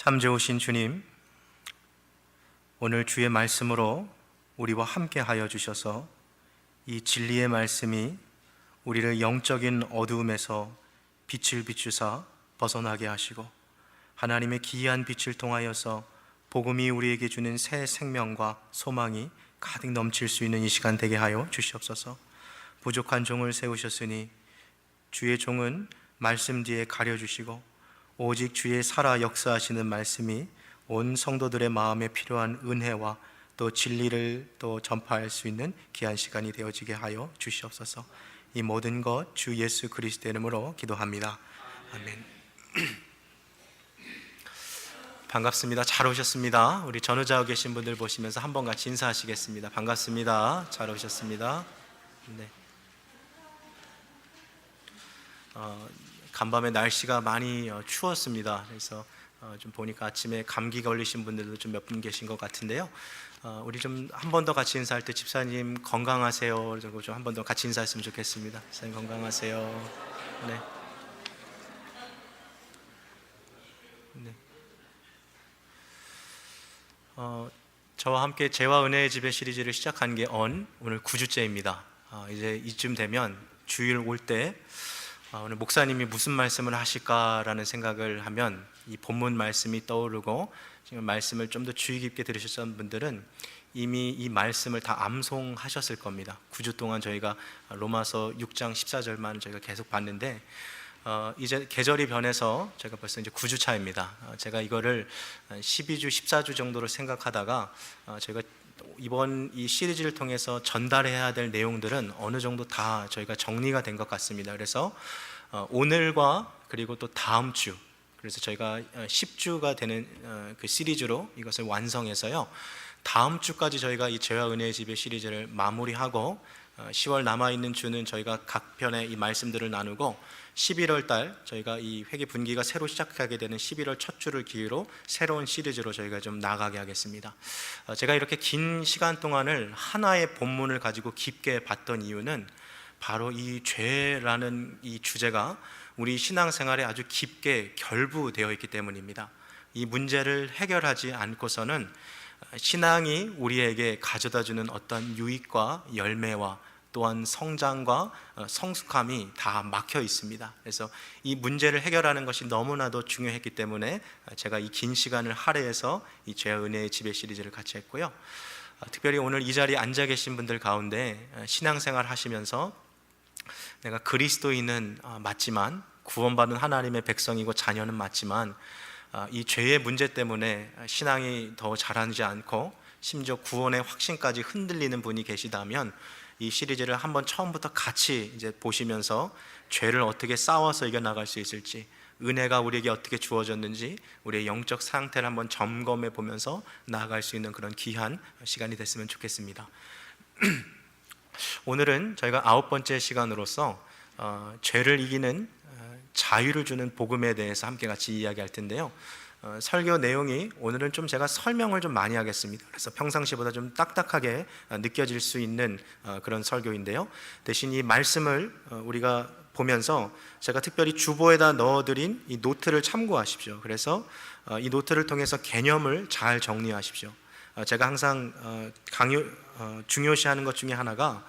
참 좋으신 주님, 오늘 주의 말씀으로 우리와 함께 하여 주셔서 이 진리의 말씀이 우리를 영적인 어두움에서 빛을 비추사 벗어나게 하시고 하나님의 기이한 빛을 통하여서 복음이 우리에게 주는 새 생명과 소망이 가득 넘칠 수 있는 이 시간 되게 하여 주시옵소서. 부족한 종을 세우셨으니 주의 종은 말씀 뒤에 가려주시고 오직 주의 살아 역사하시는 말씀이 온 성도들의 마음에 필요한 은혜와 또 진리를 또 전파할 수 있는 귀한 시간이 되어지게 하여 주시옵소서. 이 모든 것 주 예수 그리스도의 이름으로 기도합니다. 아멘. 반갑습니다. 잘 오셨습니다. 우리 전후좌우 계신 분들 보시면서 한번 같이 인사하시겠습니다. 반갑습니다. 잘 오셨습니다. 네. 간밤에 날씨가 많이 추웠습니다. 그래서 좀 보니까 아침에 감기 걸리신 분들도 좀 몇 분 계신 것 같은데요. 우리 좀 한 번 더 같이 인사할 때 집사님 건강하세요 좀 한 번 더 같이 인사했으면 좋겠습니다. 집사님 건강하세요. 네. 네. 저와 함께 죄와 은혜의 집의 시리즈를 시작한 게 오늘 9주째입니다. 이제 이쯤 되면 주일 올 때 오늘 목사님이 무슨 말씀을 하실까라는 생각을 하면 이 본문 말씀이 떠오르고 지금 말씀을 좀 더 주의 깊게 들으셨던 분들은 이미 이 말씀을 다 암송하셨을 겁니다. 9주 동안 저희가 로마서 6장 14절만 저희가 계속 봤는데 이제 계절이 변해서 제가 벌써 이제 9주 차입니다. 제가 이거를 12주, 14주 정도로 생각하다가 제가 이번 이 시리즈를 통해서 전달해야 될 내용들은 어느 정도 다 저희가 정리가 된 것 같습니다. 그래서 오늘과 그리고 또 다음 주, 그래서 저희가 10주가 되는 그 시리즈로 이것을 완성해서요, 다음 주까지 저희가 이 죄와 은혜의 집의 시리즈를 마무리하고 10월 남아있는 주는 저희가 각 편의 이 말씀들을 나누고 11월 달 저희가 이 회개 분기가 새로 시작하게 되는 11월 첫 주를 기회로 새로운 시리즈로 저희가 좀 나가게 하겠습니다. 제가 이렇게 긴 시간 동안을 하나의 본문을 가지고 깊게 봤던 이유는 바로 이 죄라는 이 주제가 우리 신앙생활에 아주 깊게 결부되어 있기 때문입니다. 이 문제를 해결하지 않고서는 신앙이 우리에게 가져다주는 어떤 유익과 열매와 또한 성장과 성숙함이 다 막혀 있습니다. 그래서 이 문제를 해결하는 것이 너무나도 중요했기 때문에 제가 이 긴 시간을 할애해서 이 죄와 은혜의 집의 시리즈를 같이 했고요. 특별히 오늘 이 자리에 앉아 계신 분들 가운데 신앙생활 하시면서 내가 그리스도인은 맞지만 구원받은 하나님의 백성이고 자녀는 맞지만 이 죄의 문제 때문에 신앙이 더 자라지 않고 심지어 구원의 확신까지 흔들리는 분이 계시다면 이 시리즈를 한번 처음부터 같이 이제 보시면서 죄를 어떻게 싸워서 이겨나갈 수 있을지, 은혜가 우리에게 어떻게 주어졌는지 우리의 영적 상태를 한번 점검해 보면서 나아갈 수 있는 그런 귀한 시간이 됐으면 좋겠습니다. 오늘은 저희가 9번째 시간으로서 죄를 이기는 자유를 주는 복음에 대해서 함께 같이 이야기할 텐데요. 설교 내용이 오늘은 좀 제가 설명을 좀 많이 하겠습니다. 그래서 평상시보다 좀 딱딱하게 느껴질 수 있는 그런 설교인데요. 대신 이 말씀을 우리가 보면서 제가 특별히 주보에다 넣어드린 이 노트를 참고하십시오. 그래서 이 노트를 통해서 개념을 잘 정리하십시오. 제가 항상 중요시하는 것 중에 하나가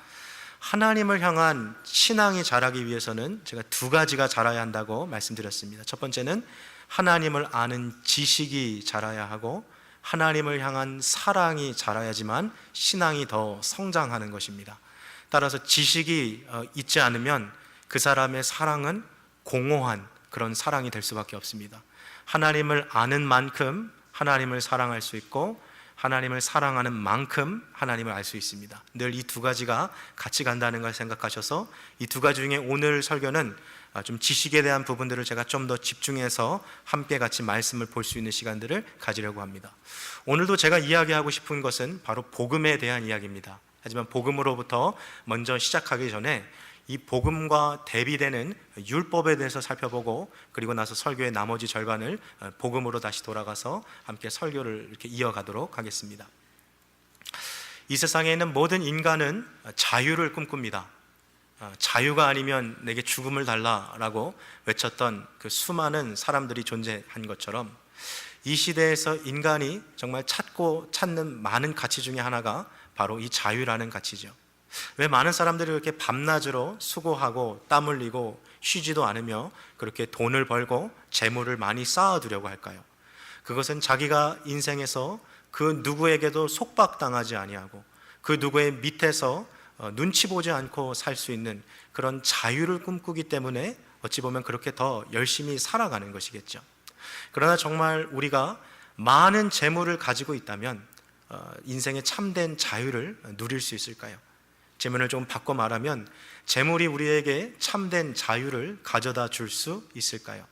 하나님을 향한 신앙이 자라기 위해서는 제가 두 가지가 자라야 한다고 말씀드렸습니다. 첫 번째는 하나님을 아는 지식이 자라야 하고 하나님을 향한 사랑이 자라야지만 신앙이 더 성장하는 것입니다. 따라서 지식이 있지 않으면 그 사람의 사랑은 공허한 그런 사랑이 될 수밖에 없습니다. 하나님을 아는 만큼 하나님을 사랑할 수 있고 하나님을 사랑하는 만큼 하나님을 알 수 있습니다. 늘 이 두 가지가 같이 간다는 걸 생각하셔서 이 두 가지 중에 오늘 설교는 좀 지식에 대한 부분들을 제가 좀 더 집중해서 함께 같이 말씀을 볼 수 있는 시간들을 가지려고 합니다. 오늘도 제가 이야기하고 싶은 것은 바로 복음에 대한 이야기입니다. 하지만 복음으로부터 먼저 시작하기 전에 이 복음과 대비되는 율법에 대해서 살펴보고 그리고 나서 설교의 나머지 절반을 복음으로 다시 돌아가서 함께 설교를 이렇게 이어가도록 하겠습니다. 이 세상에 있는 모든 인간은 자유를 꿈꿉니다. 자유가 아니면 내게 죽음을 달라라고 외쳤던 그 수많은 사람들이 존재한 것처럼 이 시대에서 인간이 정말 찾는 많은 가치 중에 하나가 바로 이 자유라는 가치죠. 왜 많은 사람들이 그렇게 밤낮으로 수고하고 땀 흘리고 쉬지도 않으며 그렇게 돈을 벌고 재물을 많이 쌓아두려고 할까요? 그것은 자기가 인생에서 그 누구에게도 속박당하지 아니하고 그 누구의 밑에서 눈치 보지 않고 살 수 있는 그런 자유를 꿈꾸기 때문에 어찌 보면 그렇게 더 열심히 살아가는 것이겠죠. 그러나 정말 우리가 많은 재물을 가지고 있다면 인생의 참된 자유를 누릴 수 있을까요? 질문을 좀 바꿔 말하면 재물이 우리에게 참된 자유를 가져다 줄 수 있을까요?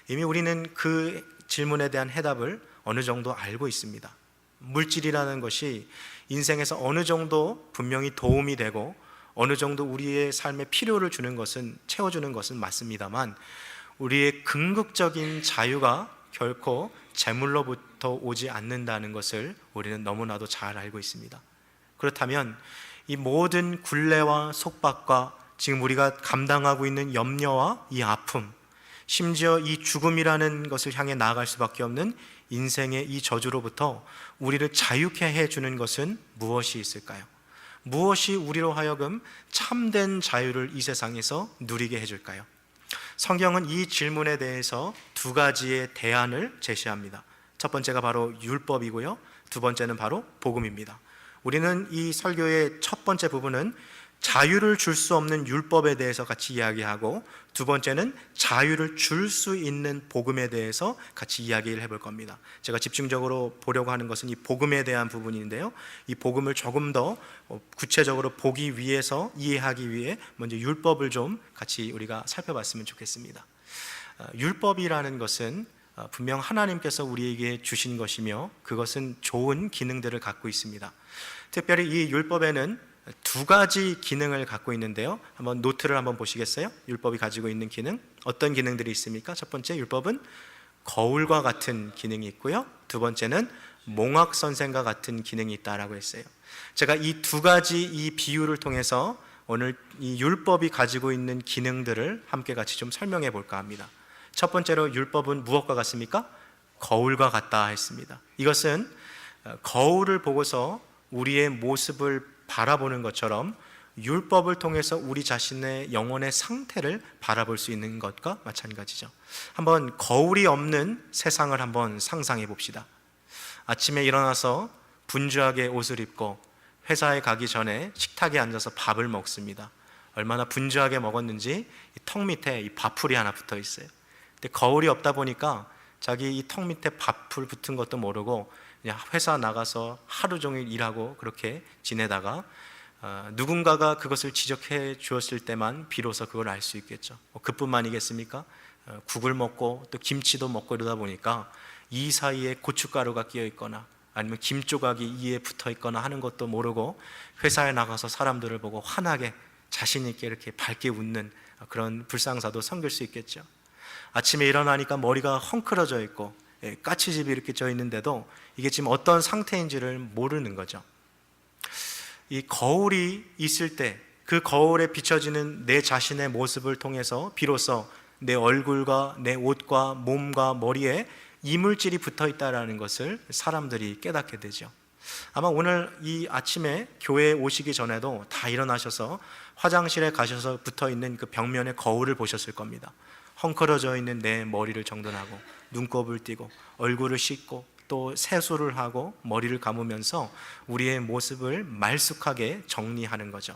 이미 우리는 그 질문에 대한 해답을 어느 정도 알고 있습니다. 물질이라는 것이 인생에서 어느 정도 분명히 도움이 되고 어느 정도 우리의 삶에 필요를 주는 것은 채워주는 것은 맞습니다만 우리의 궁극적인 자유가 결코 재물로부터 오지 않는다는 것을 우리는 너무나도 잘 알고 있습니다. 그렇다면 이 모든 굴레와 속박과 지금 우리가 감당하고 있는 염려와 이 아픔, 심지어 이 죽음이라는 것을 향해 나아갈 수밖에 없는 인생의 이 저주로부터 우리를 자유케 해주는 것은 무엇이 있을까요? 무엇이 우리로 하여금 참된 자유를 이 세상에서 누리게 해줄까요? 성경은 이 질문에 대해서 두 가지의 대안을 제시합니다. 첫 번째가 바로 율법이고요, 두 번째는 바로 복음입니다. 우리는 이 설교의 첫 번째 부분은 자유를 줄 수 없는 율법에 대해서 같이 이야기하고 두 번째는 자유를 줄 수 있는 복음에 대해서 같이 이야기를 해볼 겁니다. 제가 집중적으로 보려고 하는 것은 이 복음에 대한 부분인데요, 이 복음을 조금 더 구체적으로 보기 위해서, 이해하기 위해 먼저 율법을 좀 같이 우리가 살펴봤으면 좋겠습니다. 율법이라는 것은 분명 하나님께서 우리에게 주신 것이며 그것은 좋은 기능들을 갖고 있습니다. 특별히 이 율법에는 두 가지 기능을 갖고 있는데요, 한번 노트를 한번 보시겠어요? 율법이 가지고 있는 기능, 어떤 기능들이 있습니까? 첫 번째, 율법은 거울과 같은 기능이 있고요, 두 번째는 몽학선생과 같은 기능이 있다라고 했어요. 제가 이 두 가지 이 비유를 통해서 오늘 이 율법이 가지고 있는 기능들을 함께 같이 좀 설명해 볼까 합니다. 첫 번째로 율법은 무엇과 같습니까? 거울과 같다 했습니다. 이것은 거울을 보고서 우리의 모습을 바라보는 것처럼 율법을 통해서 우리 자신의 영혼의 상태를 바라볼 수 있는 것과 마찬가지죠. 한번 거울이 없는 세상을 한번 상상해 봅시다. 아침에 일어나서 분주하게 옷을 입고 회사에 가기 전에 식탁에 앉아서 밥을 먹습니다. 얼마나 분주하게 먹었는지 이 턱 밑에 이 밥풀이 하나 붙어 있어요. 근데 거울이 없다 보니까 자기 이 턱 밑에 밥풀 붙은 것도 모르고 그냥 회사 나가서 하루 종일 일하고 그렇게 지내다가 누군가가 그것을 지적해 주었을 때만 비로소 그걸 알 수 있겠죠. 그뿐만이겠습니까? 국을 먹고 또 김치도 먹고 이러다 보니까 이 사이에 고춧가루가 끼어 있거나 아니면 김 조각이 이에 붙어 있거나 하는 것도 모르고 회사에 나가서 사람들을 보고 환하게 자신 있게 이렇게 밝게 웃는 그런 불상사도 섬길 수 있겠죠. 아침에 일어나니까 머리가 헝클어져 있고 까치집이 이렇게 져 있는데도 이게 지금 어떤 상태인지를 모르는 거죠. 이 거울이 있을 때 그 거울에 비춰지는 내 자신의 모습을 통해서 비로소 내 얼굴과 내 옷과 몸과 머리에 이물질이 붙어 있다는 것을 사람들이 깨닫게 되죠. 아마 오늘 이 아침에 교회에 오시기 전에도 다 일어나셔서 화장실에 가셔서 붙어 있는 그 벽면에 거울을 보셨을 겁니다. 헝클어져 있는 내 머리를 정돈하고 눈곱을 띄고 얼굴을 씻고 또 세수를 하고 머리를 감으면서 우리의 모습을 말쑥하게 정리하는 거죠.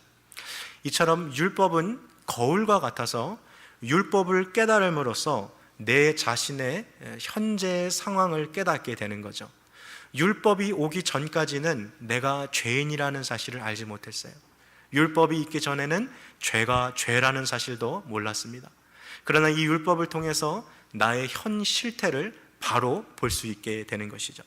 이처럼 율법은 거울과 같아서 율법을 깨달음으로써 내 자신의 현재 상황을 깨닫게 되는 거죠. 율법이 오기 전까지는 내가 죄인이라는 사실을 알지 못했어요. 율법이 있기 전에는 죄가 죄라는 사실도 몰랐습니다. 그러나 이 율법을 통해서 나의 현 실태를 바로 볼 수 있게 되는 것이죠.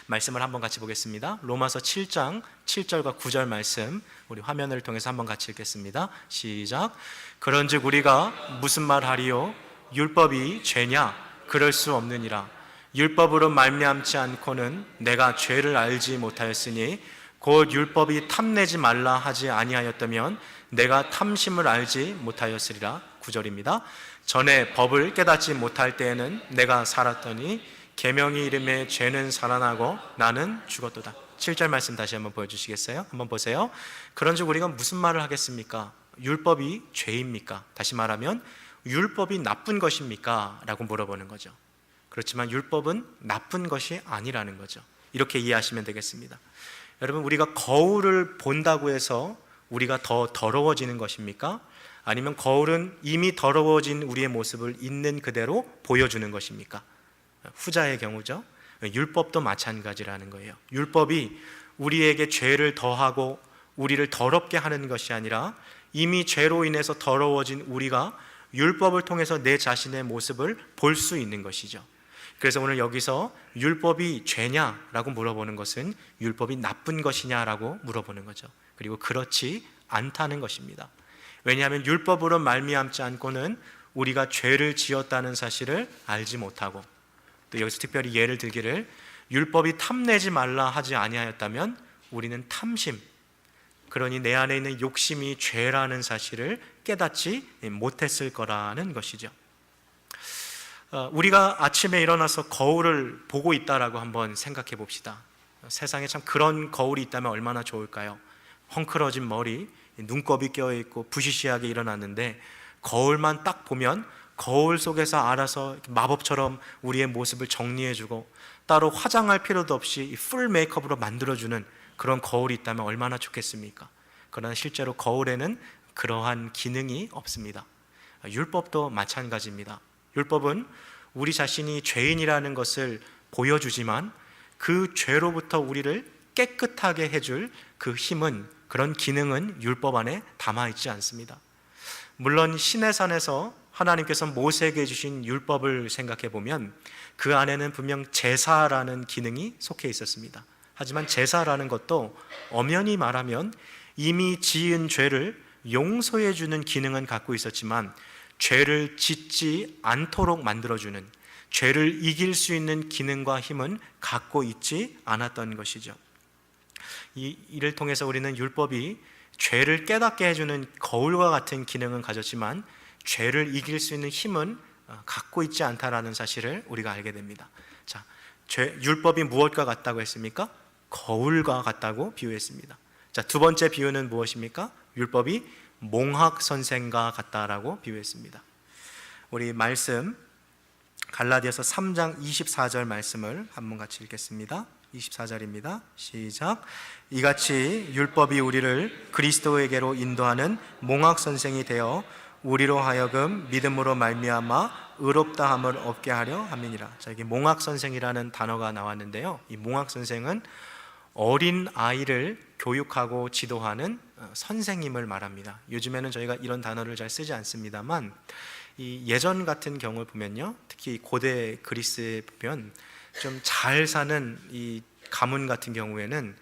말씀을 한번 같이 보겠습니다. 로마서 7장 7절과 9절 말씀 우리 화면을 통해서 한번 같이 읽겠습니다. 시작. 그런즉 우리가 무슨 말하리요? 율법이 죄냐? 그럴 수 없느니라. 율법으로 말미암지 않고는 내가 죄를 알지 못하였으니 곧 율법이 탐내지 말라 하지 아니하였다면 내가 탐심을 알지 못하였으리라. 9절입니다. 전에 법을 깨닫지 못할 때에는 내가 살았더니 계명이 이름에 죄는 살아나고 나는 죽었도다. 7절 말씀 다시 한번 보여주시겠어요? 한번 보세요. 그런즉 우리가 무슨 말을 하겠습니까? 율법이 죄입니까? 다시 말하면 율법이 나쁜 것입니까? 라고 물어보는 거죠. 그렇지만 율법은 나쁜 것이 아니라는 거죠. 이렇게 이해하시면 되겠습니다. 여러분, 우리가 거울을 본다고 해서 우리가 더 더러워지는 것입니까? 아니면 거울은 이미 더러워진 우리의 모습을 있는 그대로 보여주는 것입니까? 후자의 경우죠. 율법도 마찬가지라는 거예요. 율법이 우리에게 죄를 더하고 우리를 더럽게 하는 것이 아니라 이미 죄로 인해서 더러워진 우리가 율법을 통해서 내 자신의 모습을 볼 수 있는 것이죠. 그래서 오늘 여기서 율법이 죄냐라고 물어보는 것은 율법이 나쁜 것이냐라고 물어보는 거죠. 그리고 그렇지 않다는 것입니다. 왜냐하면 율법으로 말미암지 않고는 우리가 죄를 지었다는 사실을 알지 못하고, 또 여기서 특별히 예를 들기를 율법이 탐내지 말라 하지 아니하였다면 우리는 탐심, 그러니 내 안에 있는 욕심이 죄라는 사실을 깨닫지 못했을 거라는 것이죠. 우리가 아침에 일어나서 거울을 보고 있다라고 한번 생각해 봅시다. 세상에 참 그런 거울이 있다면 얼마나 좋을까요? 헝클어진 머리, 눈곱이 껴있고 부시시하게 일어났는데 거울만 딱 보면 거울 속에서 알아서 마법처럼 우리의 모습을 정리해주고 따로 화장할 필요도 없이 풀 메이크업으로 만들어주는 그런 거울이 있다면 얼마나 좋겠습니까? 그러나 실제로 거울에는 그러한 기능이 없습니다. 율법도 마찬가지입니다. 율법은 우리 자신이 죄인이라는 것을 보여주지만 그 죄로부터 우리를 깨끗하게 해줄 그 힘은, 그런 기능은 율법 안에 담아있지 않습니다. 물론 시내산에서 하나님께서 모세에게 주신 율법을 생각해 보면 그 안에는 분명 제사라는 기능이 속해 있었습니다. 하지만 제사라는 것도 엄연히 말하면 이미 지은 죄를 용서해 주는 기능은 갖고 있었지만 죄를 짓지 않도록 만들어주는, 죄를 이길 수 있는 기능과 힘은 갖고 있지 않았던 것이죠. 이를 통해서 우리는 율법이 죄를 깨닫게 해주는 거울과 같은 기능은 가졌지만 죄를 이길 수 있는 힘은 갖고 있지 않다라는 사실을 우리가 알게 됩니다. 자, 율법이 무엇과 같다고 했습니까? 거울과 같다고 비유했습니다. 자, 두 번째 비유는 무엇입니까? 율법이 몽학 선생과 같다라고 비유했습니다. 우리 말씀 갈라디아서 3장 24절 말씀을 한번 같이 읽겠습니다. 24절입니다. 시작. 이같이 율법이 우리를 그리스도에게로 인도하는 몽학 선생이 되어 우리로 하여금 믿음으로 말미암아 의롭다함을 얻게 하려 함이니라. 자, 여기 몽학 선생이라는 단어가 나왔는데요. 이 몽학 선생은 어린 아이를 교육하고 지도하는 선생님을 말합니다. 요즘에는 저희가 이런 단어를 잘 쓰지 않습니다만 이 예전 같은 경우를 보면요, 특히 고대 그리스에 보면 좀 잘 사는 이 가문 같은 경우에는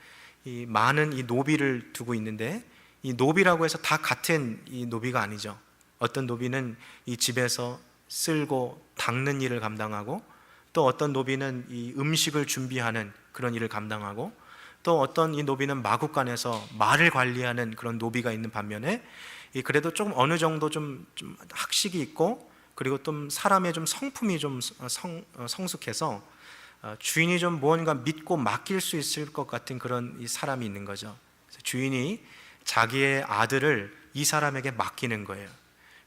이 많은 이 노비를 두고 있는데 이 노비라고 해서 다 같은 이 노비가 아니죠. 어떤 노비는 이 집에서 쓸고 닦는 일을 감당하고, 또 어떤 노비는 이 음식을 준비하는 그런 일을 감당하고, 또 어떤 이 노비는 마국간에서 말을 관리하는 그런 노비가 있는 반면에 그래도 좀 어느 정도 좀 학식이 있고, 그리고 좀 사람의 좀 성품이 좀 성숙해서 주인이 좀 무언가 믿고 맡길 수 있을 것 같은 그런 이 사람이 있는 거죠. 그래서 주인이 자기의 아들을 이 사람에게 맡기는 거예요.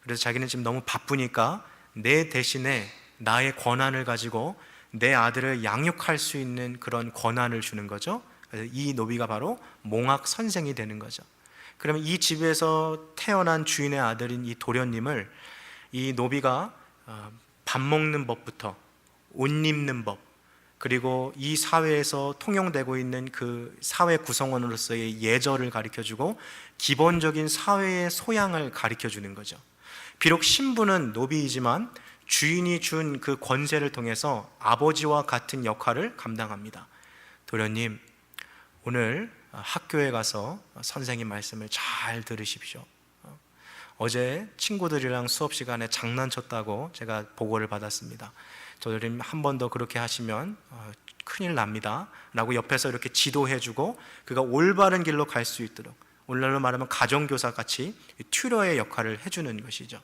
그래서 자기는 지금 너무 바쁘니까 내 대신에 나의 권한을 가지고 내 아들을 양육할 수 있는 그런 권한을 주는 거죠. 그래서 이 노비가 바로 몽학 선생이 되는 거죠. 그러면 이 집에서 태어난 주인의 아들인 이 도련님을 이 노비가 밥 먹는 법부터 옷 입는 법, 그리고 이 사회에서 통용되고 있는 그 사회 구성원으로서의 예절을 가르쳐주고 기본적인 사회의 소양을 가르쳐주는 거죠. 비록 신부는 노비이지만 주인이 준 그 권세를 통해서 아버지와 같은 역할을 감당합니다. 도련님, 오늘 학교에 가서 선생님 말씀을 잘 들으십시오. 어제 친구들이랑 수업 시간에 장난쳤다고 제가 보고를 받았습니다. 도련님, 한 번 더 그렇게 하시면 큰일 납니다 라고 옆에서 이렇게 지도해주고 그가 올바른 길로 갈 수 있도록, 오늘날로 말하면 가정교사 같이 튜러의 역할을 해주는 것이죠.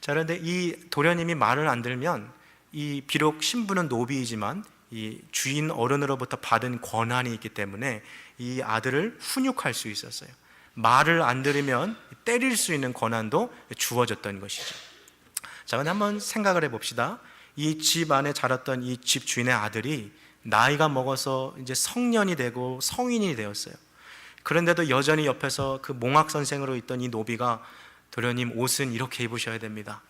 자, 그런데 이 도련님이 말을 안 들으면 이 비록 신부는 노비이지만 이 주인 어른으로부터 받은 권한이 있기 때문에 이 아들을 훈육할 수 있었어요. 말을 안 들으면 때릴 수 있는 권한도 주어졌던 것이죠. 자, 근데 한번 생각을 해봅시다. 이 집 안에 자랐던 이 집 주인의 아들이 나이가 먹어서 이제 성년이 되고 성인이 되었어요. 그런데도 여전히 옆에서 그 몽학 선생으로 있던 이 노비가, 도련님 옷은 이렇게 입으셔야 됩니다.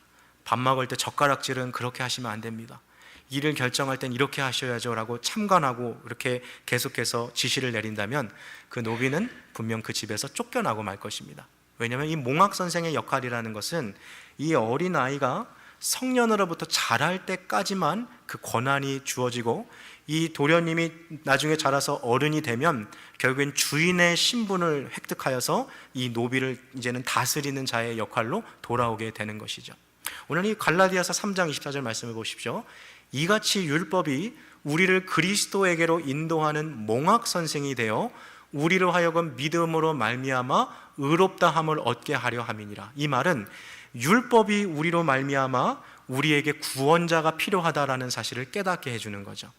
밥 먹을 때 젓가락질은 그렇게 하시면 안 됩니다. 일을 결정할 땐 이렇게 하셔야죠 라고 참관하고 이렇게 계속해서 지시를 내린다면 그 노비는 분명 그 집에서 쫓겨나고 말 것입니다. 왜냐하면 이 몽학 선생의 역할이라는 것은 이 어린아이가 성년으로부터 자랄 때까지만 그 권한이 주어지고, 이 도련님이 나중에 자라서 어른이 되면 결국엔 주인의 신분을 획득하여서 이 노비를 이제는 다스리는 자의 역할로 돌아오게 되는 것이죠. 오늘 이 갈라디아서 3장 24절 말씀을 보십시오. 이같이 율법이 우리를 그리스도에게로 인도하는 몽학 선생이 되어 우리로 하여금 믿음으로 말미암아 의롭다 함을 얻게 하려 함이니라. 이 말은 율법이 우리로 말미암아 우리에게 구원자가 필요하다라는 사실을 깨닫게 해주는 거죠.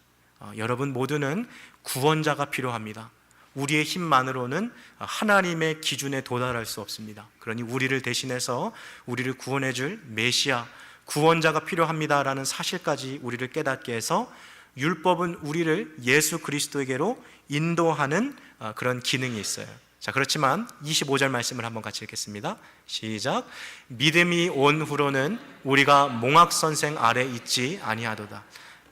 여러분 모두는 구원자가 필요합니다. 우리의 힘만으로는 하나님의 기준에 도달할 수 없습니다. 그러니 우리를 대신해서 우리를 구원해 줄 메시아, 구원자가 필요합니다라는 사실까지 우리를 깨닫게 해서 율법은 우리를 예수 그리스도에게로 인도하는 그런 기능이 있어요. 자, 그렇지만 25절 말씀을 한번 같이 읽겠습니다. 시작. 믿음이 온 후로는 우리가 몽학 선생 아래 있지 아니하도다.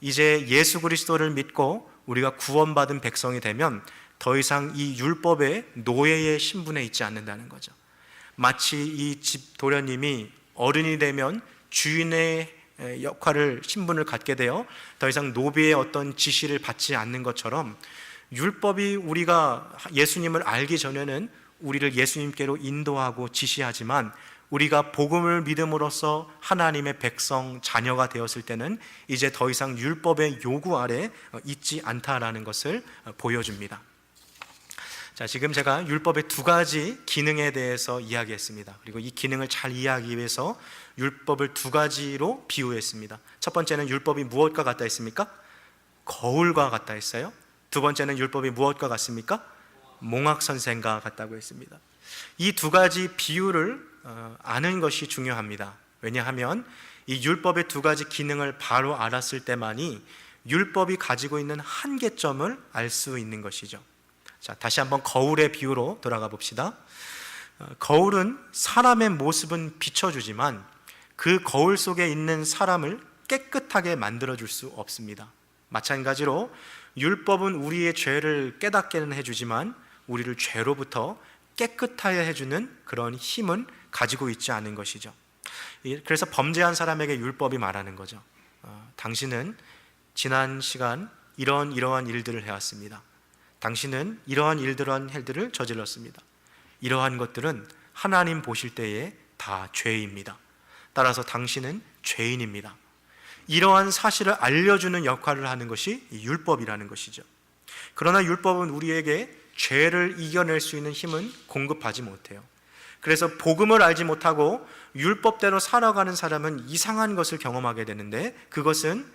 이제 예수 그리스도를 믿고 우리가 구원받은 백성이 되면 더 이상 이 율법의 노예의 신분에 있지 않는다는 거죠. 마치 이 집 도련님이 어른이 되면 주인의 역할을, 신분을 갖게 되어 더 이상 노비의 어떤 지시를 받지 않는 것처럼, 율법이 우리가 예수님을 알기 전에는 우리를 예수님께로 인도하고 지시하지만 우리가 복음을 믿음으로써 하나님의 백성, 자녀가 되었을 때는 이제 더 이상 율법의 요구 아래 있지 않다라는 것을 보여줍니다. 자, 지금 제가 율법의 두 가지 기능에 대해서 이야기했습니다. 그리고 이 기능을 잘 이해하기 위해서 율법을 두 가지로 비유했습니다. 첫 번째는 율법이 무엇과 같다 했습니까? 거울과 같다 했어요. 두 번째는 율법이 무엇과 같습니까? 몽학 선생과 같다고 했습니다. 이 두 가지 비유를 아는 것이 중요합니다. 왜냐하면 이 율법의 두 가지 기능을 바로 알았을 때만이 율법이 가지고 있는 한계점을 알 수 있는 것이죠. 자, 다시 한번 거울의 비유로 돌아가 봅시다. 거울은 사람의 모습은 비춰주지만 그 거울 속에 있는 사람을 깨끗하게 만들어줄 수 없습니다. 마찬가지로 율법은 우리의 죄를 깨닫게는 해주지만 우리를 죄로부터 깨끗하게 해주는 그런 힘은 가지고 있지 않은 것이죠. 그래서 범죄한 사람에게 율법이 말하는 거죠. 당신은 지난 시간 이러한 일들을 해왔습니다. 당신은 이러한 일들을 저질렀습니다. 이러한 것들은 하나님 보실 때에 다 죄입니다. 따라서 당신은 죄인입니다. 이러한 사실을 알려주는 역할을 하는 것이 율법이라는 것이죠. 그러나 율법은 우리에게 죄를 이겨낼 수 있는 힘은 공급하지 못해요. 그래서 복음을 알지 못하고 율법대로 살아가는 사람은 이상한 것을 경험하게 되는데, 그것은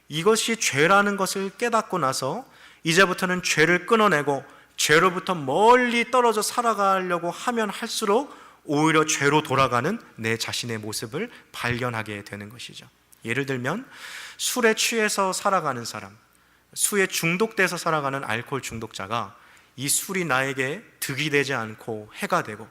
이것이 죄라는 것을 깨닫고 나서 이제부터는 죄를 끊어내고 죄로부터 멀리 떨어져 살아가려고 하면 할수록 오히려 죄로 돌아가는 내 자신의 모습을 발견하게 되는 것이죠. 예를 들면 술에 취해서 살아가는 사람, 술에 중독돼서 살아가는 알코올 중독자가 이 술이 나에게 득이 되지 않고 해가 되고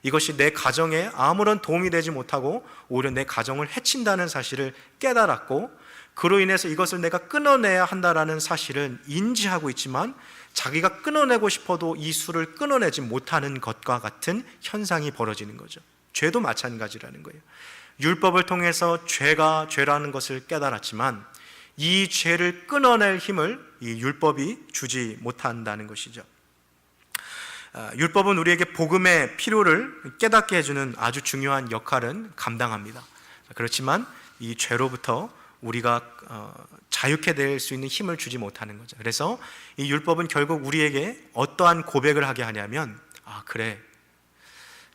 이것이 내 가정에 아무런 도움이 되지 못하고 오히려 내 가정을 해친다는 사실을 깨달았고, 그로 인해서 이것을 내가 끊어내야 한다라는 사실은 인지하고 있지만 자기가 끊어내고 싶어도 이 술을 끊어내지 못하는 것과 같은 현상이 벌어지는 거죠. 죄도 마찬가지라는 거예요. 율법을 통해서 죄가 죄라는 것을 깨달았지만 이 죄를 끊어낼 힘을 이 율법이 주지 못한다는 것이죠. 율법은 우리에게 복음의 필요를 깨닫게 해주는 아주 중요한 역할은 감당합니다. 그렇지만 이 죄로부터 우리가 자유케 될 수 있는 힘을 주지 못하는 거죠. 그래서 이 율법은 결국 우리에게 어떠한 고백을 하게 하냐면, 그래,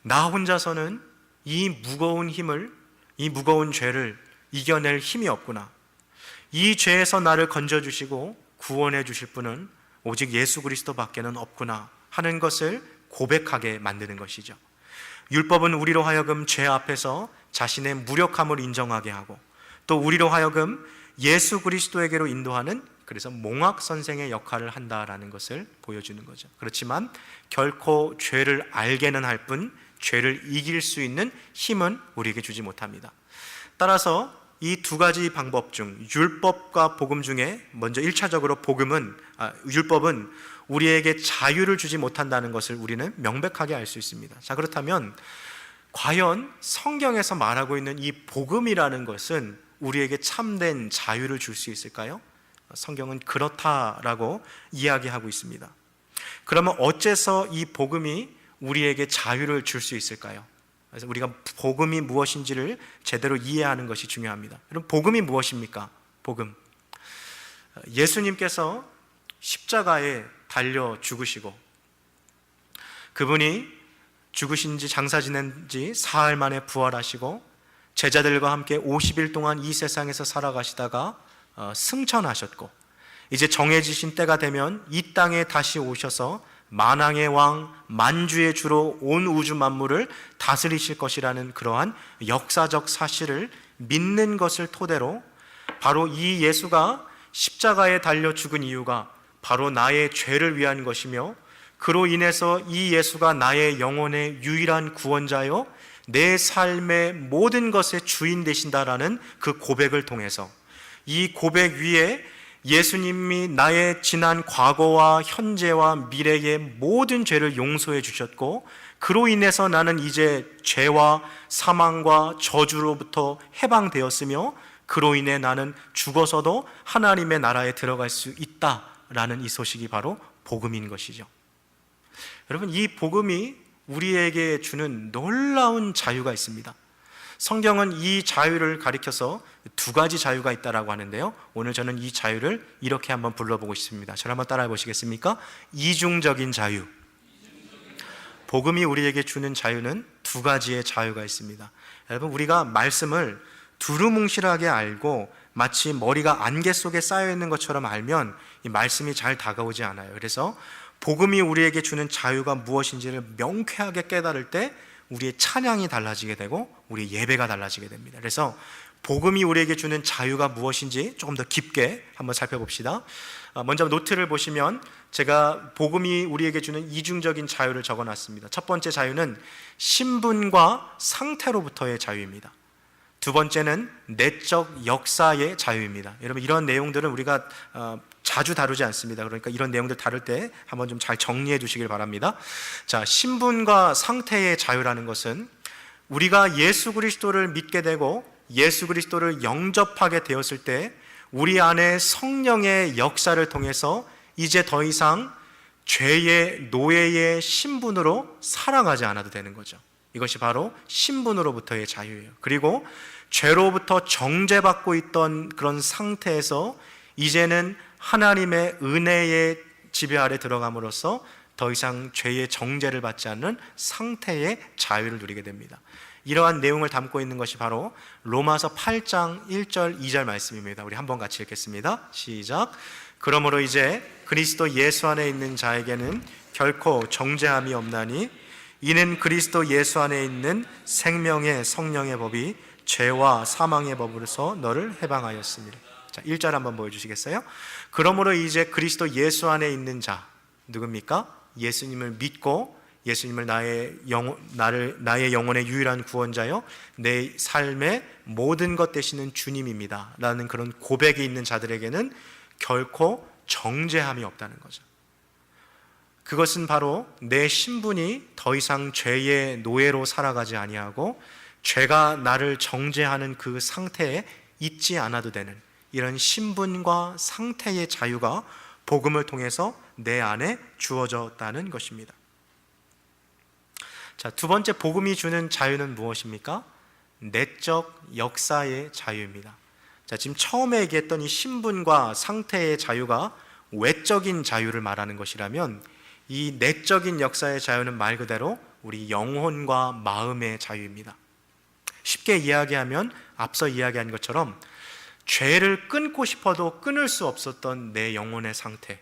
나 혼자서는 이 무거운 죄를 이겨낼 힘이 없구나. 이 죄에서 나를 건져주시고 구원해 주실 분은 오직 예수 그리스도밖에는 없구나 하는 것을 고백하게 만드는 것이죠. 율법은 우리로 하여금 죄 앞에서 자신의 무력함을 인정하게 하고, 또 우리로 하여금 예수 그리스도에게로 인도하는, 그래서 몽학 선생의 역할을 한다라는 것을 보여주는 거죠. 그렇지만 결코 죄를 알게는 할 뿐 죄를 이길 수 있는 힘은 우리에게 주지 못합니다. 따라서 이 두 가지 방법 중 율법과 복음 중에 먼저 1차적으로 율법은 우리에게 자유를 주지 못한다는 것을 우리는 명백하게 알 수 있습니다. 자, 그렇다면 과연 성경에서 말하고 있는 이 복음이라는 것은 우리에게 참된 자유를 줄 수 있을까요? 성경은 그렇다라고 이야기하고 있습니다. 그러면 어째서 이 복음이 우리에게 자유를 줄 수 있을까요? 그래서 우리가 복음이 무엇인지를 제대로 이해하는 것이 중요합니다. 여러분, 복음이 무엇입니까? 복음. 예수님께서 십자가에 달려 죽으시고, 그분이 죽으신 지 장사 지낸 지 사흘 만에 부활하시고, 제자들과 함께 50일 동안 이 세상에서 살아가시다가 승천하셨고, 이제 정해지신 때가 되면 이 땅에 다시 오셔서 만왕의 왕, 만주의 주로 온 우주 만물을 다스리실 것이라는 그러한 역사적 사실을 믿는 것을 토대로, 바로 이 예수가 십자가에 달려 죽은 이유가 바로 나의 죄를 위한 것이며, 그로 인해서 이 예수가 나의 영혼의 유일한 구원자요 내 삶의 모든 것의 주인 되신다라는 그 고백을 통해서, 이 고백 위에 예수님이 나의 지난 과거와 현재와 미래의 모든 죄를 용서해 주셨고, 그로 인해서 나는 이제 죄와 사망과 저주로부터 해방되었으며, 그로 인해 나는 죽어서도 하나님의 나라에 들어갈 수 있다라는 이 소식이 바로 복음인 것이죠. 여러분, 이 복음이 우리에게 주는 놀라운 자유가 있습니다. 성경은 이 자유를 가리켜서 두 가지 자유가 있다라고 하는데요, 오늘 저는 이 자유를 이렇게 한번 불러보고 싶습니다. 저를 한번 따라해 보시겠습니까? 이중적인 자유. 복음이 우리에게 주는 자유는 두 가지의 자유가 있습니다. 여러분, 우리가 말씀을 두루뭉실하게 알고 마치 머리가 안개 속에 쌓여 있는 것처럼 알면 이 말씀이 잘 다가오지 않아요. 그래서 복음이 우리에게 주는 자유가 무엇인지를 명쾌하게 깨달을 때 우리의 찬양이 달라지게 되고 우리의 예배가 달라지게 됩니다. 그래서 복음이 우리에게 주는 자유가 무엇인지 조금 더 깊게 한번 살펴봅시다. 먼저 노트를 보시면 제가 복음이 우리에게 주는 이중적인 자유를 적어놨습니다. 첫 번째 자유는 신분과 상태로부터의 자유입니다. 두 번째는 내적 역사의 자유입니다. 여러분, 이런 내용들은 우리가 자주 다루지 않습니다. 그러니까 이런 내용들 다룰 때 한번 좀 잘 정리해 두시길 바랍니다. 자, 신분과 상태의 자유라는 것은 우리가 예수 그리스도를 믿게 되고 예수 그리스도를 영접하게 되었을 때 우리 안에 성령의 역사를 통해서 이제 더 이상 죄의 노예의 신분으로 살아가지 않아도 되는 거죠. 이것이 바로 신분으로부터의 자유예요. 그리고 죄로부터 정죄받고 있던 그런 상태에서 이제는 하나님의 은혜의 지배 아래 들어감으로써 더 이상 죄의 정죄를 받지 않는 상태의 자유를 누리게 됩니다. 이러한 내용을 담고 있는 것이 바로 로마서 8장 1절 2절 말씀입니다. 우리 한번 같이 읽겠습니다. 시작. 그러므로 이제 그리스도 예수 안에 있는 자에게는 결코 정죄함이 없나니 이는 그리스도 예수 안에 있는 생명의 성령의 법이 죄와 사망의 법으로서 너를 해방하였습니다. 자, 1절 한번 보여주시겠어요? 그러므로 이제 그리스도 예수 안에 있는 자, 누굽니까? 예수님을 믿고 예수님을 나의 영혼의 유일한 구원자요 내 삶의 모든 것 되시는 주님입니다 라는 그런 고백이 있는 자들에게는 결코 정죄함이 없다는 거죠. 그것은 바로 내 신분이 더 이상 죄의 노예로 살아가지 아니하고 죄가 나를 정죄하는 그 상태에 있지 않아도 되는 이런 신분과 상태의 자유가 복음을 통해서 내 안에 주어졌다는 것입니다. 자, 두 번째 복음이 주는 자유는 무엇입니까? 내적 역사의 자유입니다. 자, 지금 처음에 얘기했던 이 신분과 상태의 자유가 외적인 자유를 말하는 것이라면 이 내적인 역사의 자유는 말 그대로 우리 영혼과 마음의 자유입니다. 쉽게 이야기하면 앞서 이야기한 것처럼 죄를 끊고 싶어도 끊을 수 없었던 내 영혼의 상태,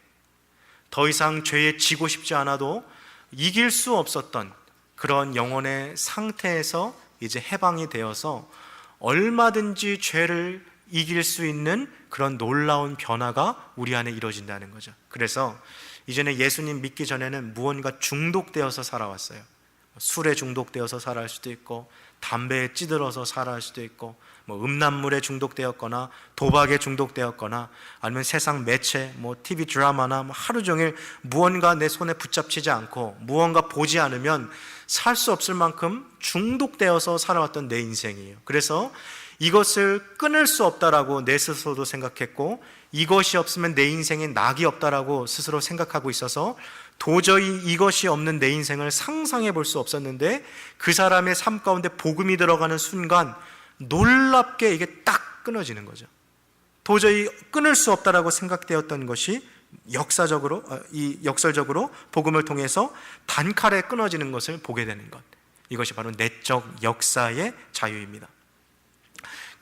더 이상 죄에 지고 싶지 않아도 이길 수 없었던 그런 영혼의 상태에서 이제 해방이 되어서 얼마든지 죄를 이길 수 있는 그런 놀라운 변화가 우리 안에 이루어진다는 거죠. 그래서 이전에 예수님 믿기 전에는 무언가 중독되어서 살아왔어요. 술에 중독되어서 살아갈 수도 있고, 담배에 찌들어서 살아갈 수도 있고, 음란물에 중독되었거나 도박에 중독되었거나, 아니면 세상 매체, TV 드라마나 하루 종일 무언가 내 손에 붙잡히지 않고 무언가 보지 않으면 살 수 없을 만큼 중독되어서 살아왔던 내 인생이에요. 그래서 이것을 끊을 수 없다라고 내 스스로도 생각했고, 이것이 없으면 내 인생에 낙이 없다라고 스스로 생각하고 있어서 도저히 이것이 없는 내 인생을 상상해 볼 수 없었는데, 그 사람의 삶 가운데 복음이 들어가는 순간 놀랍게 이게 딱 끊어지는 거죠. 도저히 끊을 수 없다라고 생각되었던 것이 역설적으로 복음을 통해서 단칼에 끊어지는 것을 보게 되는 것, 이것이 바로 내적 역사의 자유입니다.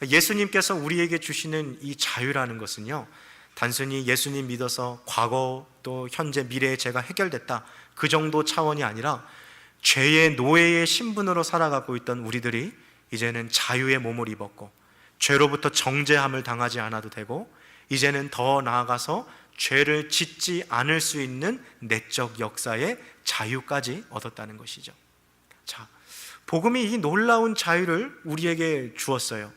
예수님께서 우리에게 주시는 이 자유라는 것은요, 단순히 예수님 믿어서 과거 또 현재 미래의 죄가 해결됐다, 그 정도 차원이 아니라 죄의 노예의 신분으로 살아가고 있던 우리들이 이제는 자유의 몸을 입었고, 죄로부터 정죄함을 당하지 않아도 되고, 이제는 더 나아가서 죄를 짓지 않을 수 있는 내적 역사의 자유까지 얻었다는 것이죠. 자, 복음이 이 놀라운 자유를 우리에게 주었어요.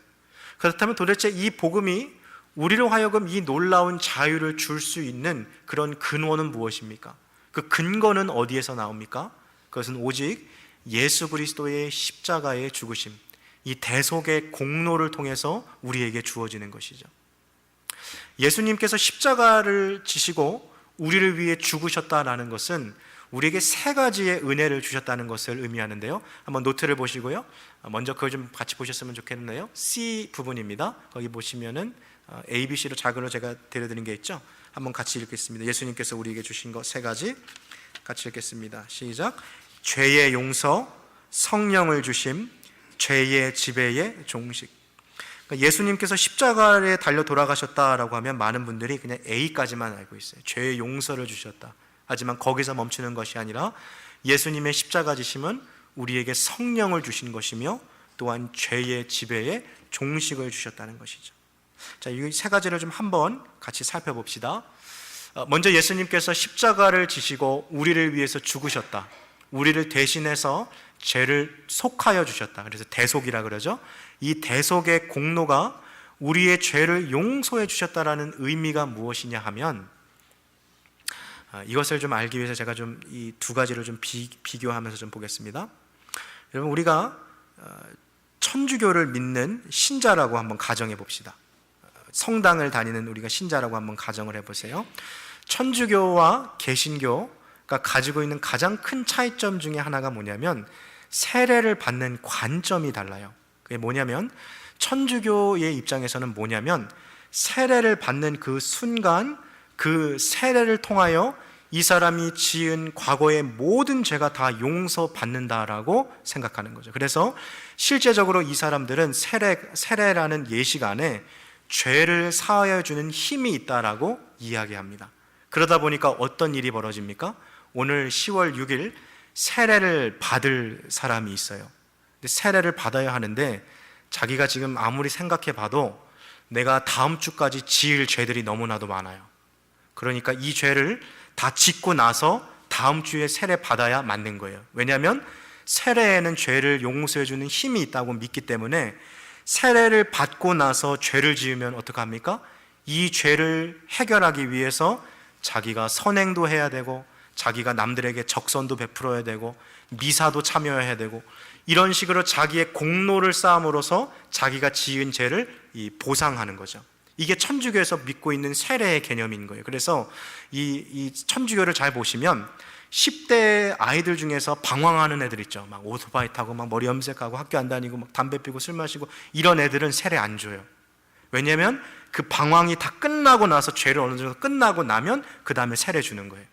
그렇다면 도대체 이 복음이 우리로 하여금 이 놀라운 자유를 줄 수 있는 그런 근원은 무엇입니까? 그 근거는 어디에서 나옵니까? 그것은 오직 예수 그리스도의 십자가의 죽으심, 이 대속의 공로를 통해서 우리에게 주어지는 것이죠. 예수님께서 십자가를 지시고 우리를 위해 죽으셨다라는 것은 우리에게 세 가지의 은혜를 주셨다는 것을 의미하는데요. 한번 노트를 보시고요, 먼저 그걸 좀 같이 보셨으면 좋겠는데요. C 부분입니다. 거기 보시면은 A, B, C로 자그로 제가 데려드린 게 있죠. 한번 같이 읽겠습니다. 예수님께서 우리에게 주신 것 세 가지 같이 읽겠습니다. 시작. 죄의 용서, 성령을 주심, 죄의 지배의 종식. 그러니까 예수님께서 십자가에 달려 돌아가셨다라고 하면 많은 분들이 그냥 A까지만 알고 있어요. 죄의 용서를 주셨다. 하지만 거기서 멈추는 것이 아니라 예수님의 십자가 지심은 우리에게 성령을 주신 것이며, 또한 죄의 지배의 종식을 주셨다는 것이죠. 자, 이 세 가지를 좀 한번 같이 살펴봅시다. 먼저 예수님께서 십자가를 지시고 우리를 위해서 죽으셨다. 우리를 대신해서 죄를 속하여 주셨다. 그래서 대속이라 그러죠. 이 대속의 공로가 우리의 죄를 용서해 주셨다라는 의미가 무엇이냐 하면, 이것을 좀 알기 위해서 제가 좀 이 두 가지를 좀 비교하면서 좀 보겠습니다. 여러분, 우리가 천주교를 믿는 신자라고 한번 가정해 봅시다. 성당을 다니는 우리가 신자라고 한번 가정을 해보세요. 천주교와 개신교가 가지고 있는 가장 큰 차이점 중에 하나가 뭐냐면, 세례를 받는 관점이 달라요. 그게 뭐냐면, 천주교의 입장에서는 뭐냐면, 세례를 받는 그 순간, 그 세례를 통하여 이 사람이 지은 과거의 모든 죄가 다 용서받는다라고 생각하는 거죠. 그래서 실제적으로 이 사람들은 세례라는 예식 안에 죄를 사하여 주는 힘이 있다라고 이야기합니다. 그러다 보니까 어떤 일이 벌어집니까? 오늘 10월 6일 세례를 받을 사람이 있어요. 근데 세례를 받아야 하는데, 자기가 지금 아무리 생각해 봐도 내가 다음 주까지 지을 죄들이 너무나도 많아요. 그러니까 이 죄를 다 짓고 나서 다음 주에 세례 받아야 맞는 거예요. 왜냐하면 세례에는 죄를 용서해 주는 힘이 있다고 믿기 때문에, 세례를 받고 나서 죄를 지으면 어떡합니까? 이 죄를 해결하기 위해서 자기가 선행도 해야 되고, 자기가 남들에게 적선도 베풀어야 되고, 미사도 참여해야 되고, 이런 식으로 자기의 공로를 쌓음으로써 자기가 지은 죄를 보상하는 거죠. 이게 천주교에서 믿고 있는 세례의 개념인 거예요. 그래서 이 천주교를 잘 보시면 10대 아이들 중에서 방황하는 애들 있죠. 막 오토바이 타고 막 머리 염색하고 학교 안 다니고 막 담배 피고 술 마시고, 이런 애들은 세례 안 줘요. 왜냐하면 그 방황이 다 끝나고 나서, 죄를 어느 정도 끝나고 나면 그 다음에 세례 주는 거예요.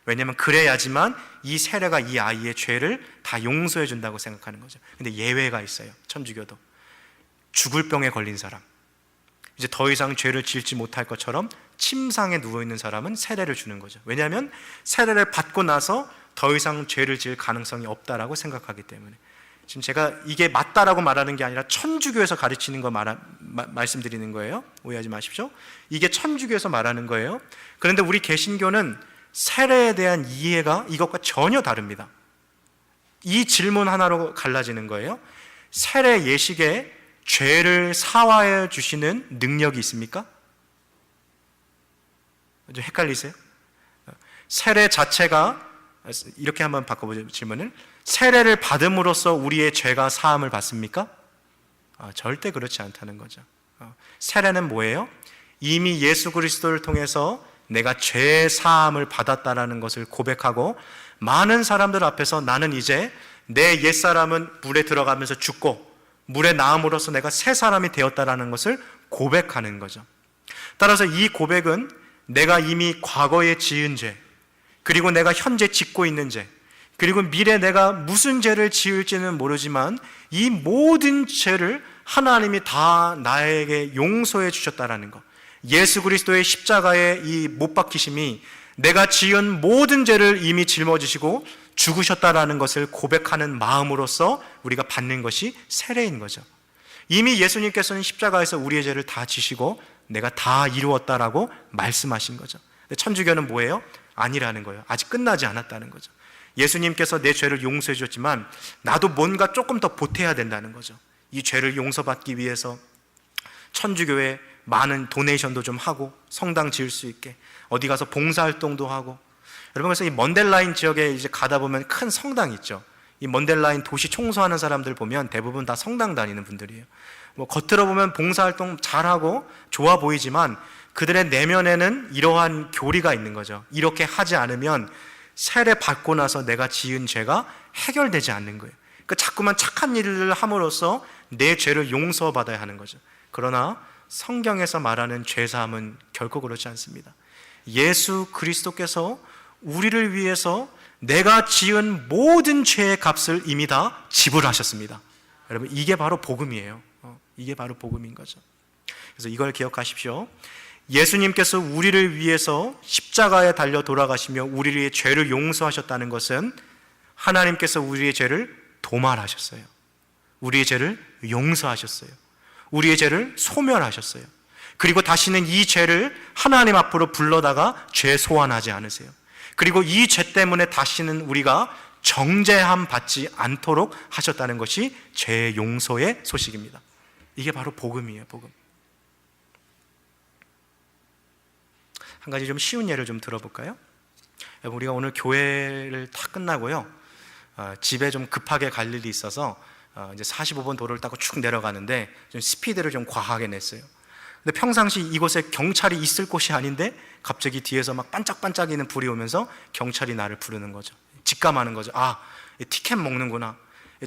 왜냐하면 그래야지만 이 세례가 이 아이의 죄를 다 용서해 준다고 생각하는 거죠. 근데 예외가 있어요. 천주교도 죽을 병에 걸린 사람, 이제 더 이상 죄를 지을지 못할 것처럼 침상에 누워있는 사람은 세례를 주는 거죠. 왜냐하면 세례를 받고 나서 더 이상 죄를 지을 가능성이 없다라고 생각하기 때문에. 지금 제가 이게 맞다라고 말하는 게 아니라 천주교에서 가르치는 거 말씀드리는 거예요. 오해하지 마십시오. 이게 천주교에서 말하는 거예요. 그런데 우리 개신교는 세례에 대한 이해가 이것과 전혀 다릅니다. 이 질문 하나로 갈라지는 거예요. 세례 예식에 죄를 사하여 주시는 능력이 있습니까? 좀 헷갈리세요? 세례 자체가, 이렇게 한번 바꿔보죠, 질문을. 세례를 받음으로써 우리의 죄가 사함을 받습니까? 절대 그렇지 않다는 거죠. 세례는 뭐예요? 이미 예수 그리스도를 통해서 내가 죄 사함을 받았다라는 것을 고백하고 많은 사람들 앞에서 나는 이제 내 옛사람은 물에 들어가면서 죽고 물에 나음으로써 내가 새 사람이 되었다라는 것을 고백하는 거죠. 따라서 이 고백은 내가 이미 과거에 지은 죄, 그리고 내가 현재 짓고 있는 죄, 그리고 미래 내가 무슨 죄를 지을지는 모르지만 이 모든 죄를 하나님이 다 나에게 용서해 주셨다라는 것, 예수 그리스도의 십자가의 이 못 박히심이 내가 지은 모든 죄를 이미 짊어지시고 죽으셨다라는 것을 고백하는 마음으로써 우리가 받는 것이 세례인 거죠. 이미 예수님께서는 십자가에서 우리의 죄를 다 지시고 내가 다 이루었다라고 말씀하신 거죠. 근데 천주교는 뭐예요? 아니라는 거예요. 아직 끝나지 않았다는 거죠. 예수님께서 내 죄를 용서해 주셨지만 나도 뭔가 조금 더 보태야 된다는 거죠. 이 죄를 용서받기 위해서 천주교에 많은 도네이션도 좀 하고 성당 지을 수 있게 어디 가서 봉사활동도 하고. 여러분, 그래서 이 먼델라인 지역에 이제 가다 보면 큰 성당이 있죠. 이 먼델라인 도시 청소하는 사람들 보면 대부분 다 성당 다니는 분들이에요. 뭐 겉으로 보면 봉사활동 잘하고 좋아 보이지만 그들의 내면에는 이러한 교리가 있는 거죠. 이렇게 하지 않으면 세례 받고 나서 내가 지은 죄가 해결되지 않는 거예요. 그러니까 자꾸만 착한 일을 함으로써 내 죄를 용서받아야 하는 거죠. 그러나 성경에서 말하는 죄사함은 결코 그렇지 않습니다. 예수 그리스도께서 우리를 위해서 내가 지은 모든 죄의 값을 이미 다 지불하셨습니다. 여러분, 이게 바로 복음이에요. 이게 바로 복음인 거죠. 그래서 이걸 기억하십시오. 예수님께서 우리를 위해서 십자가에 달려 돌아가시며 우리의 죄를 용서하셨다는 것은 하나님께서 우리의 죄를 도말하셨어요. 우리의 죄를 용서하셨어요. 우리의 죄를 소멸하셨어요. 그리고 다시는 이 죄를 하나님 앞으로 불러다가 죄 소환하지 않으세요. 그리고 이 죄 때문에 다시는 우리가 정죄함 받지 않도록 하셨다는 것이 죄 용서의 소식입니다. 이게 바로 복음이에요, 복음. 한 가지 좀 쉬운 예를 좀 들어볼까요? 우리가 오늘 교회를 다 끝나고요, 집에 좀 급하게 갈 일이 있어서 이제 45번 도로를 타고 쭉 내려가는데 좀 스피드를 좀 과하게 냈어요. 근데 평상시 이곳에 경찰이 있을 곳이 아닌데 갑자기 뒤에서 막 반짝반짝이는 불이 오면서 경찰이 나를 부르는 거죠. 직감하는 거죠. 아, 티켓 먹는구나.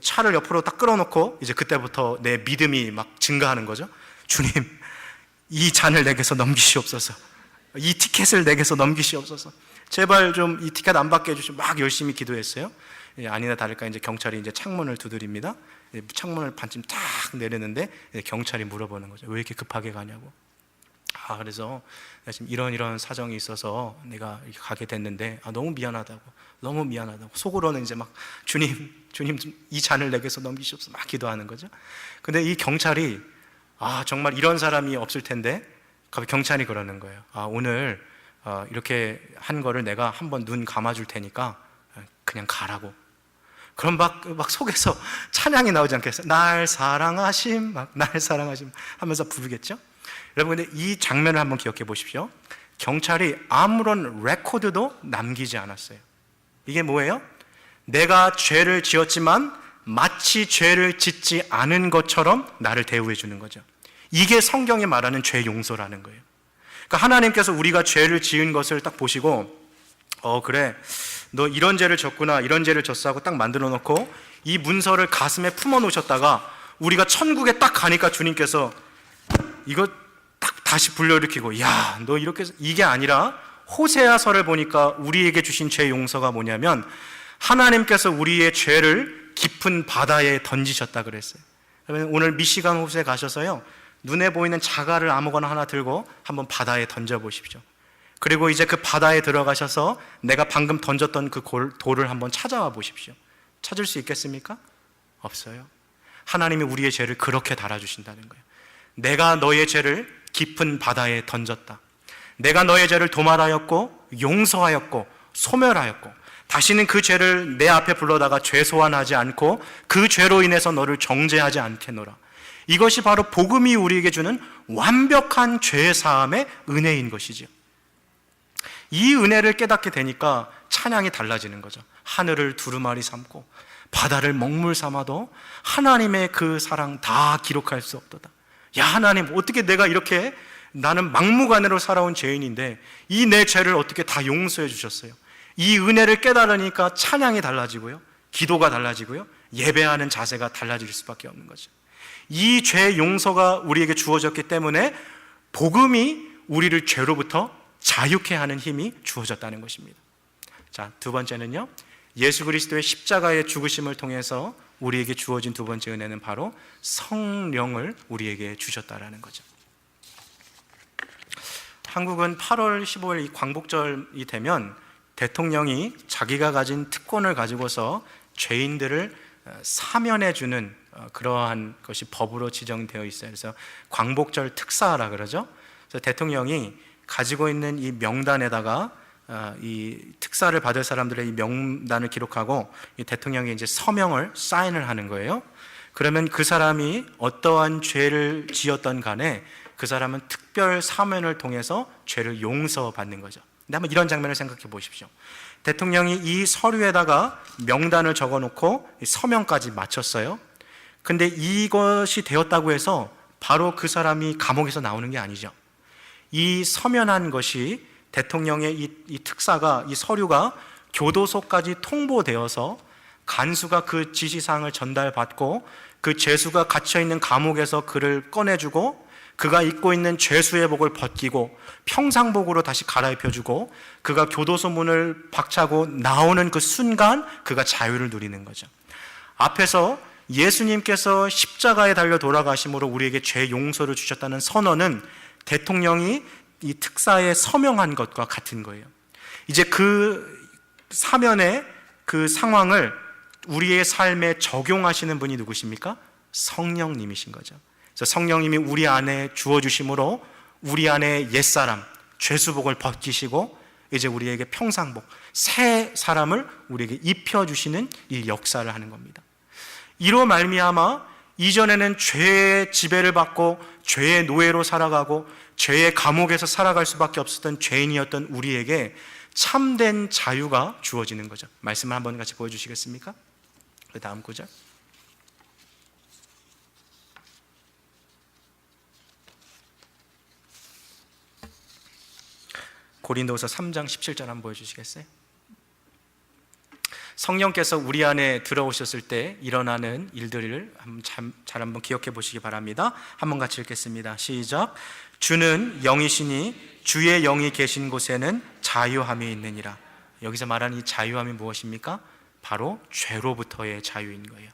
차를 옆으로 딱 끌어놓고 이제 그때부터 내 믿음이 막 증가하는 거죠. 주님, 이 잔을 내게서 넘기시옵소서. 이 티켓을 내게서 넘기시옵소서. 제발 좀 이 티켓 안 받게 해주시면 막 열심히 기도했어요. 아니나 다를까 이제 경찰이 이제 창문을 두드립니다. 창문을 반쯤 탁 내리는데 경찰이 물어보는 거죠. 왜 이렇게 급하게 가냐고. 그래서 지금 이런 사정이 있어서 내가 이렇게 가게 됐는데 너무 미안하다고, 너무 미안하다고. 속으로는 이제 막 주님 이 잔을 내게서 넘기시옵소서 막 기도하는 거죠. 근데 이 경찰이 정말 이런 사람이 없을 텐데 갑자기 경찰이 그러는 거예요. 오늘 이렇게 한 거를 내가 한번 눈 감아줄 테니까 그냥 가라고. 그럼 막 속에서 찬양이 나오지 않겠어요? 날 사랑하심, 날 사랑하심 하면서 부르겠죠? 여러분, 근데 이 장면을 한번 기억해 보십시오. 경찰이 아무런 레코드도 남기지 않았어요. 이게 뭐예요? 내가 죄를 지었지만 마치 죄를 짓지 않은 것처럼 나를 대우해 주는 거죠. 이게 성경이 말하는 죄 용서라는 거예요. 그러니까 하나님께서 우리가 죄를 지은 것을 딱 보시고 그래, 너 이런 죄를 졌구나, 이런 죄를 졌어 하고 딱 만들어 놓고 이 문서를 가슴에 품어 놓으셨다가 우리가 천국에 딱 가니까 주님께서 이거 딱 다시 불러일으키고, 야, 너 이렇게 해서, 이게 아니라 호세아서를 보니까 우리에게 주신 죄 용서가 뭐냐면 하나님께서 우리의 죄를 깊은 바다에 던지셨다 그랬어요. 오늘 미시간 호수에 가셔서요, 눈에 보이는 자갈을 아무거나 하나 들고 한번 바다에 던져보십시오. 그리고 이제 그 바다에 들어가셔서 내가 방금 던졌던 그 돌을 한번 찾아와 보십시오. 찾을 수 있겠습니까? 없어요. 하나님이 우리의 죄를 그렇게 달아주신다는 거예요. 내가 너의 죄를 깊은 바다에 던졌다. 내가 너의 죄를 도말하였고 용서하였고 소멸하였고 다시는 그 죄를 내 앞에 불러다가 죄 소환하지 않고 그 죄로 인해서 너를 정죄하지 않겠노라. 이것이 바로 복음이 우리에게 주는 완벽한 죄 사함의 은혜인 것이지요. 이 은혜를 깨닫게 되니까 찬양이 달라지는 거죠. 하늘을 두루마리 삼고 바다를 먹물 삼아도 하나님의 그 사랑 다 기록할 수 없도다. 야, 하나님, 어떻게 내가 이렇게, 나는 막무가내로 살아온 죄인인데 이 내 죄를 어떻게 다 용서해 주셨어요. 이 은혜를 깨달으니까 찬양이 달라지고요, 기도가 달라지고요, 예배하는 자세가 달라질 수밖에 없는 거죠. 이 죄 용서가 우리에게 주어졌기 때문에 복음이 우리를 죄로부터 자유케 하는 힘이 주어졌다는 것입니다. 자, 두 번째는요, 예수 그리스도의 십자가의 죽으심을 통해서 우리에게 주어진 두 번째 은혜는 바로 성령을 우리에게 주셨다라는 거죠. 한국은 8월 15일 이 광복절이 되면 대통령이 자기가 가진 특권을 가지고서 죄인들을 사면해 주는 그러한 것이 법으로 지정되어 있어요. 그래서 광복절 특사라 그러죠. 그래서 대통령이 가지고 있는 이 명단에다가 이 특사를 받을 사람들의 이 명단을 기록하고 이 대통령이 이제 서명을 사인을 하는 거예요. 그러면 그 사람이 어떠한 죄를 지었던 간에 그 사람은 특별 사면을 통해서 죄를 용서받는 거죠. 근데 한번 이런 장면을 생각해 보십시오. 대통령이 이 서류에다가 명단을 적어놓고 서명까지 마쳤어요. 근데 이것이 되었다고 해서 바로 그 사람이 감옥에서 나오는 게 아니죠. 이 서면한 것이 대통령의 이 특사가, 이 서류가 교도소까지 통보되어서 간수가 그 지시사항을 전달받고 그 죄수가 갇혀있는 감옥에서 그를 꺼내주고 그가 입고 있는 죄수의 복을 벗기고 평상복으로 다시 갈아입혀주고 그가 교도소 문을 박차고 나오는 그 순간 그가 자유를 누리는 거죠. 앞에서 예수님께서 십자가에 달려 돌아가심으로 우리에게 죄 용서를 주셨다는 선언은 대통령이 이 특사에 서명한 것과 같은 거예요. 이제 그 사면의 그 상황을 우리의 삶에 적용하시는 분이 누구십니까? 성령님이신 거죠. 그래서 성령님이 우리 안에 주어주심으로 우리 안에 옛사람, 죄수복을 벗기시고 이제 우리에게 평상복, 새 사람을 우리에게 입혀주시는 이 역사를 하는 겁니다. 이로 말미암아 이전에는 죄의 지배를 받고 죄의 노예로 살아가고 죄의 감옥에서 살아갈 수밖에 없었던 죄인이었던 우리에게 참된 자유가 주어지는 거죠. 말씀을 한번 같이 보여주시겠습니까? 그 다음 구절. 고린도후서 3장 17절 한번 보여주시겠어요? 성령께서 우리 안에 들어오셨을 때 일어나는 일들을 잘 한번 기억해 보시기 바랍니다. 한번 같이 읽겠습니다. 시작. 주는 영이시니 주의 영이 계신 곳에는 자유함이 있느니라. 여기서 말하는 이 자유함이 무엇입니까? 바로 죄로부터의 자유인 거예요.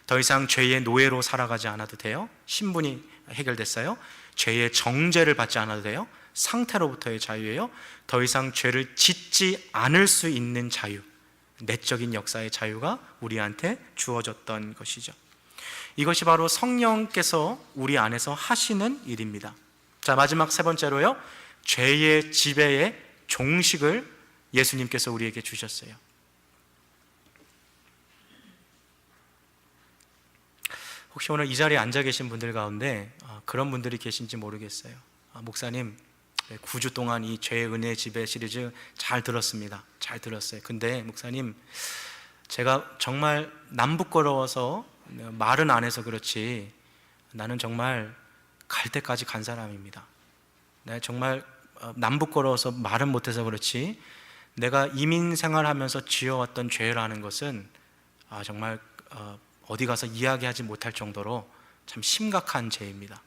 더 이상 죄의 노예로 살아가지 않아도 돼요. 신분이 해결됐어요. 죄의 정죄를 받지 않아도 돼요. 상태로부터의 자유예요. 더 이상 죄를 짓지 않을 수 있는 자유, 내적인 역사의 자유가 우리한테 주어졌던 것이죠. 이것이 바로 성령께서 우리 안에서 하시는 일입니다. 자, 마지막 세 번째로요, 죄의 지배의 종식을 예수님께서 우리에게 주셨어요. 혹시 오늘 이 자리에 앉아 계신 분들 가운데 그런 분들이 계신지 모르겠어요. 목사님, 9주 동안 이 죄의 은혜 지배 시리즈 잘 들었습니다. 잘 들었어요. 근데 목사님, 제가 정말 남부끄러워서 말은 안 해서 그렇지 나는 정말 갈 때까지 간 사람입니다. 내가 정말 남부끄러워서 말은 못해서 그렇지 내가 이민 생활하면서 지어왔던 죄라는 것은 정말 어디 가서 이야기하지 못할 정도로 참 심각한 죄입니다.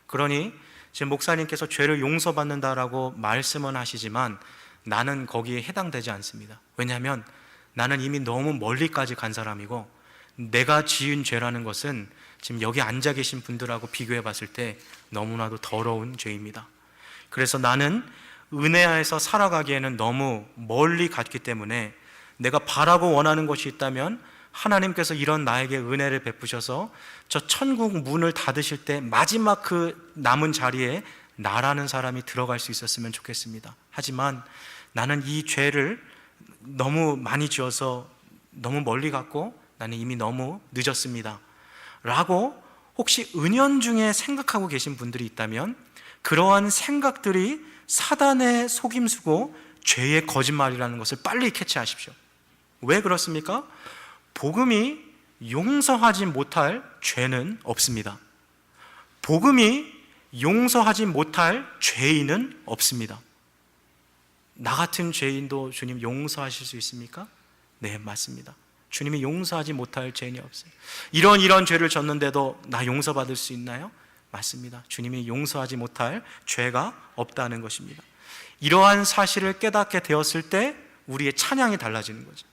그러니 지금 목사님께서 죄를 용서받는다라고 말씀은 하시지만 나는 거기에 해당되지 않습니다. 왜냐하면 나는 이미 너무 멀리까지 간 사람이고 내가 지은 죄라는 것은 지금 여기 앉아 계신 분들하고 비교해 봤을 때 너무나도 더러운 죄입니다. 그래서 나는 은혜 하에서 살아가기에는 너무 멀리 갔기 때문에 내가 바라고 원하는 것이 있다면 하나님께서 이런 나에게 은혜를 베푸셔서 저 천국 문을 닫으실 때 마지막 그 남은 자리에 나라는 사람이 들어갈 수 있었으면 좋겠습니다. 하지만 나는 이 죄를 너무 많이 지어서 너무 멀리 갔고 나는 이미 너무 늦었습니다 라고 혹시 은연중에 생각하고 계신 분들이 있다면 그러한 생각들이 사단의 속임수고 죄의 거짓말이라는 것을 빨리 캐치하십시오. 왜 그렇습니까? 복음이 용서하지 못할 죄는 없습니다. 복음이 용서하지 못할 죄인은 없습니다. 나 같은 죄인도 주님 용서하실 수 있습니까? 네, 맞습니다. 주님이 용서하지 못할 죄인이 없어요. 이런 죄를 졌는데도 나 용서받을 수 있나요? 맞습니다. 주님이 용서하지 못할 죄가 없다는 것입니다. 이러한 사실을 깨닫게 되었을 때 우리의 찬양이 달라지는 거죠.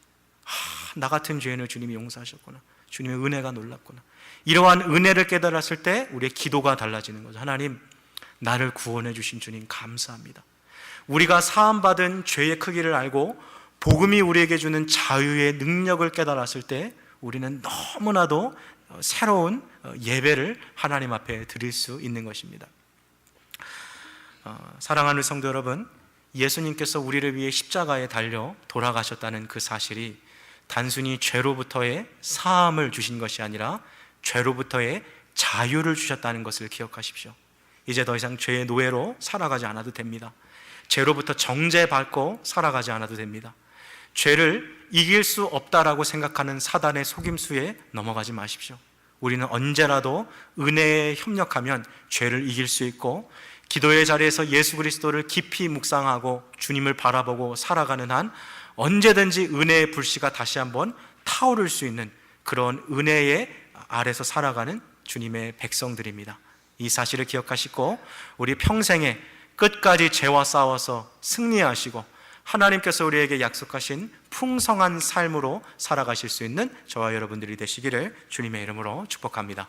나 같은 죄인을 주님이 용서하셨구나. 주님의 은혜가 놀랍구나. 이러한 은혜를 깨달았을 때 우리의 기도가 달라지는 거죠. 하나님, 나를 구원해 주신 주님 감사합니다. 우리가 사함받은 죄의 크기를 알고 복음이 우리에게 주는 자유의 능력을 깨달았을 때 우리는 너무나도 새로운 예배를 하나님 앞에 드릴 수 있는 것입니다. 사랑하는 성도 여러분, 예수님께서 우리를 위해 십자가에 달려 돌아가셨다는 그 사실이 단순히 죄로부터의 사함을 주신 것이 아니라 죄로부터의 자유를 주셨다는 것을 기억하십시오. 이제 더 이상 죄의 노예로 살아가지 않아도 됩니다. 죄로부터 정죄받고 살아가지 않아도 됩니다. 죄를 이길 수 없다라고 생각하는 사단의 속임수에 넘어가지 마십시오. 우리는 언제라도 은혜에 협력하면 죄를 이길 수 있고 기도의 자리에서 예수 그리스도를 깊이 묵상하고 주님을 바라보고 살아가는 한 언제든지 은혜의 불씨가 다시 한번 타오를 수 있는 그런 은혜의 아래서 살아가는 주님의 백성들입니다. 이 사실을 기억하시고 우리 평생에 끝까지 죄와 싸워서 승리하시고 하나님께서 우리에게 약속하신 풍성한 삶으로 살아가실 수 있는 저와 여러분들이 되시기를 주님의 이름으로 축복합니다.